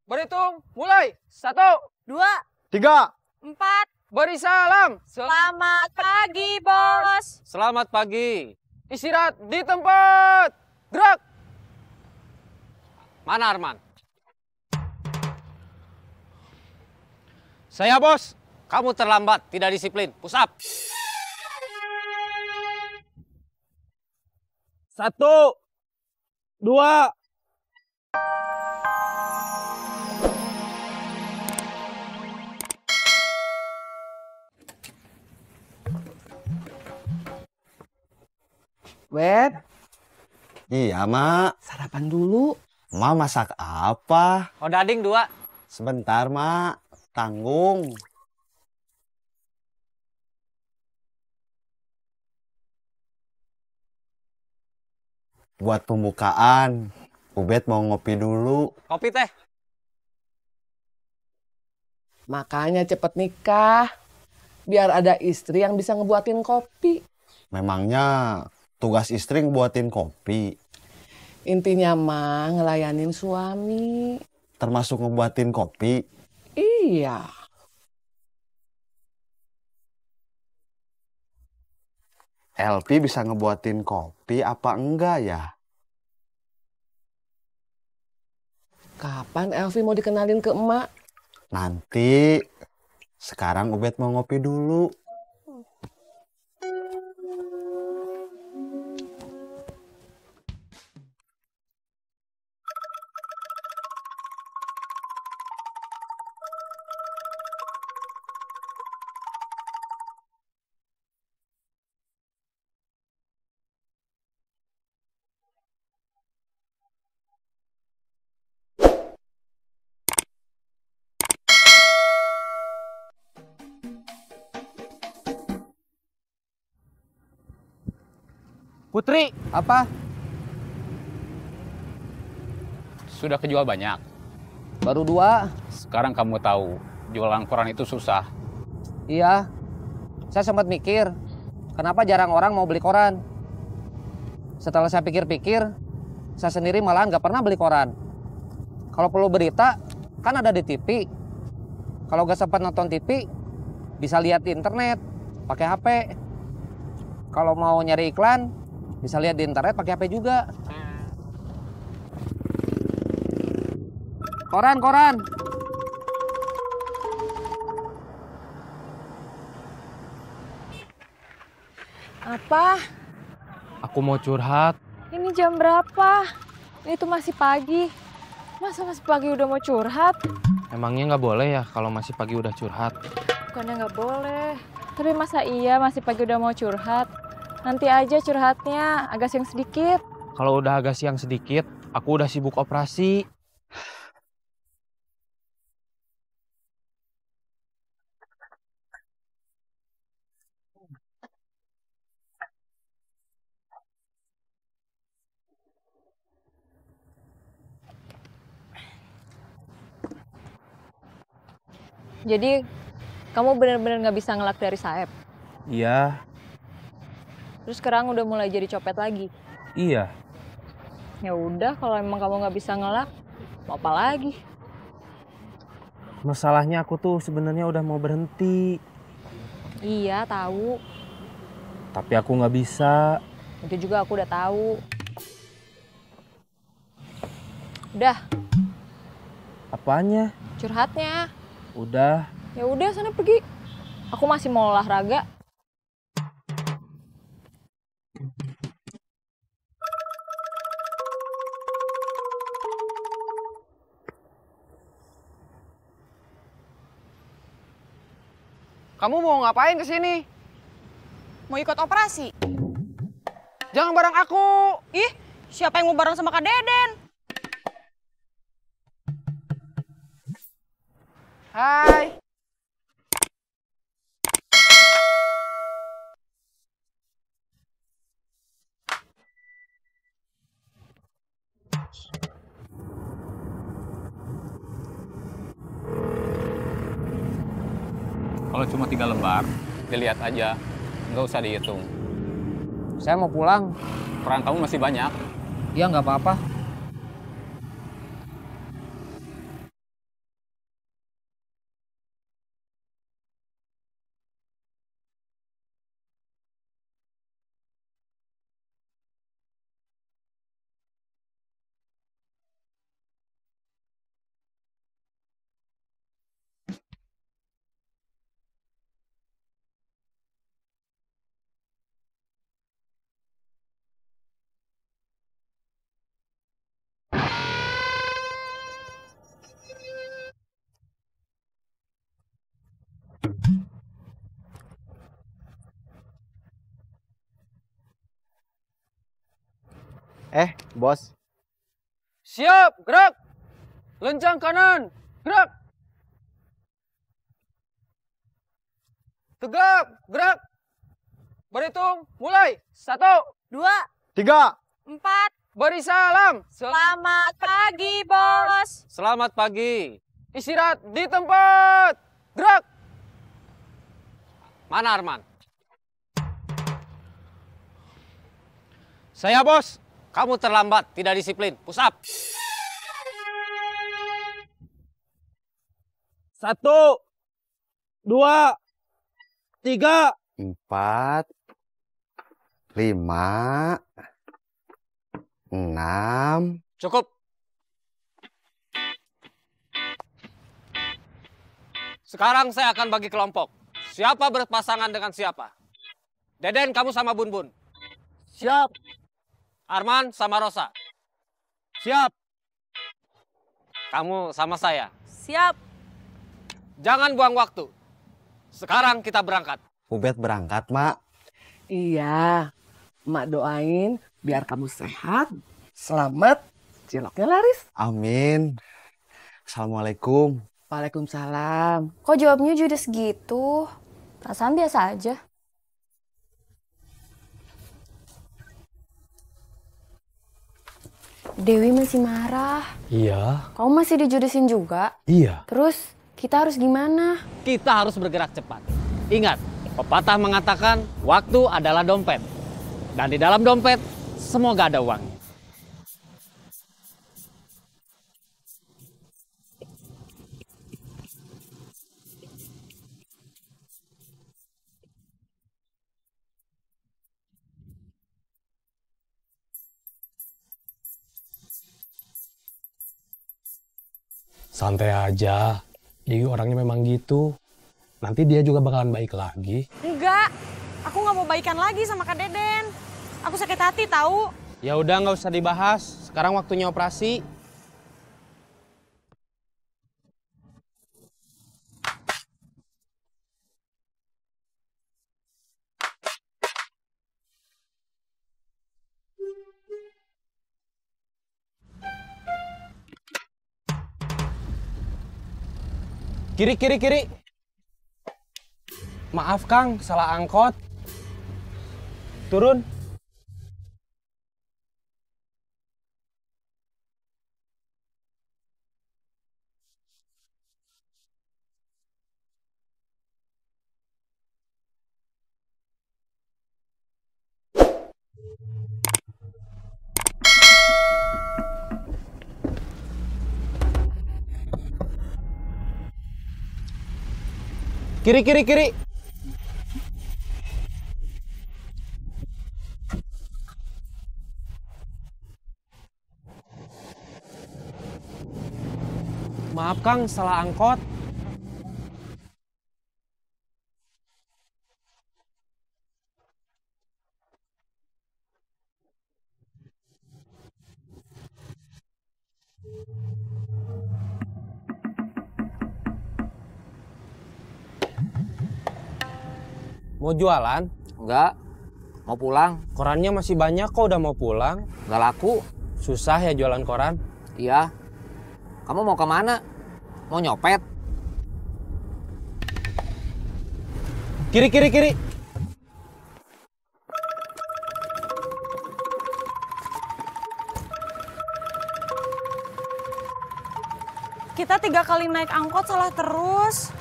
Berhitung, mulai. 1, 2, 3. 4. beri salam. Selamat pagi, Bos. Selamat pagi. Istirahat di tempat. Gerak. Mana Arman? Saya bos. Kamu terlambat, tidak disiplin. Push up. 1, 2. Web, Iya, Mak. sarapan dulu. Mak masak apa? Odading 2. Sebentar, Mak. Tanggung. Buat pembukaan, Ubed mau ngopi dulu. Kopi teh. Makanya cepet nikah. Biar ada istri yang bisa ngebuatin kopi. Memangnya tugas istri buatin kopi, Intinya mah ngelayanin suami. termasuk ngebuatin kopi. Iya. LP bisa ngebuatin kopi apa enggak ya? Kapan Elvi mau dikenalin ke emak? Nanti. Sekarang Ubed mau ngopi dulu. Putri. Apa? Sudah kejual banyak. Baru 2. Sekarang kamu tahu, jualan koran itu susah. Iya. Saya sempat mikir, kenapa jarang orang mau beli koran? Setelah saya pikir-pikir, saya sendiri malahan gak pernah beli koran. Kalau perlu berita, kan ada di TV. Kalau gak sempat nonton TV, bisa lihat di internet, pakai HP. Kalau mau nyari iklan, bisa lihat di internet pakai HP juga. Koran. Apa? Aku mau curhat. Ini jam berapa? Ini tuh masih pagi. Masa masih pagi udah mau curhat? Emangnya nggak boleh ya kalau masih pagi udah curhat? Bukannya nggak boleh. Tapi masa iya masih pagi udah mau curhat? Nanti aja curhatnya, agak siang sedikit. Kalau udah agak siang sedikit, aku udah sibuk operasi. Jadi, kamu bener-bener nggak bisa ngelak dari Saeb? Iya, Terus sekarang udah mulai jadi copet lagi? iya. Ya udah, kalau emang kamu nggak bisa ngelak, mau apa lagi? Masalahnya aku tuh sebenarnya udah mau berhenti. Iya, tahu. Tapi aku nggak bisa. Itu juga aku udah tahu. Udah, Apanya? curhatnya. Udah. Ya udah, sana pergi. Aku masih mau olahraga. Kamu mau ngapain kesini? Mau ikut operasi? Jangan bareng aku. Ih, siapa yang mau bareng sama Kak Deden? Hai. Kalau cuma 3 lembar, dilihat aja. Nggak usah dihitung. Saya mau pulang. Peran kamu masih banyak. Ya nggak apa-apa. Bos. Siap, gerak. Lencang kanan, gerak. Tegap, gerak. Berhitung, mulai. 1, 2, 3. 4. beri salam. Selamat pagi, Bos. Selamat pagi. Istirahat di tempat. Gerak. Mana Arman? Saya bos. Kamu terlambat, tidak disiplin. Push up. 1, 2, 3. 4, 5, 6. Cukup. Sekarang saya akan bagi kelompok. Siapa berpasangan dengan siapa? Deden, kamu sama Bun Bun. Siap. Arman sama Rosa. Siap. Kamu sama saya. Siap. Jangan buang waktu. Sekarang kita berangkat. Ubed berangkat, Mak. Iya, Mak doain biar kamu sehat, selamat, ciloknya laris. Amin. Assalamualaikum. Waalaikumsalam. Kok jawabnya judes gitu? Perasaan biasa aja. Dewi masih marah. Iya. Kamu masih dijudesin juga? Iya. Terus kita harus gimana? Kita harus bergerak cepat. Ingat, pepatah mengatakan waktu adalah dompet. Dan di dalam dompet, semoga ada uang. Santai aja. Dewi orangnya memang gitu. Nanti dia juga bakalan baik lagi. Enggak. Aku nggak mau baikan lagi sama Kak Deden. Aku sakit hati tahu. Ya udah nggak usah dibahas. Sekarang waktunya operasi. Kiri, kiri, kiri. Maaf Kang, salah angkot. Turun. Kiri, kiri, kiri. Maaf Kang, salah angkot. Mau jualan? Enggak. Mau pulang? Korannya masih banyak kok, udah mau pulang. Enggak laku. Susah ya jualan koran. Iya. Kamu mau kemana? Mau nyopet? Kiri, kiri, kiri. Kita 3 kali naik angkot salah terus.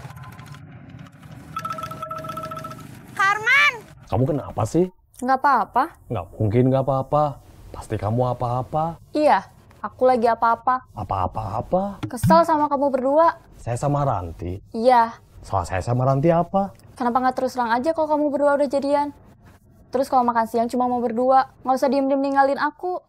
Karman! Kamu kenapa sih? Nggak apa-apa. Nggak mungkin nggak apa-apa. Pasti kamu apa-apa. Iya, aku lagi apa-apa. Apa-apa-apa. Kesel sama kamu berdua. Saya sama Ranti. Iya. Soal saya sama Ranti apa? Kenapa nggak terus terang aja kalau kamu berdua udah jadian? Terus kalau makan siang cuma mau berdua, nggak usah diem-diem ninggalin aku.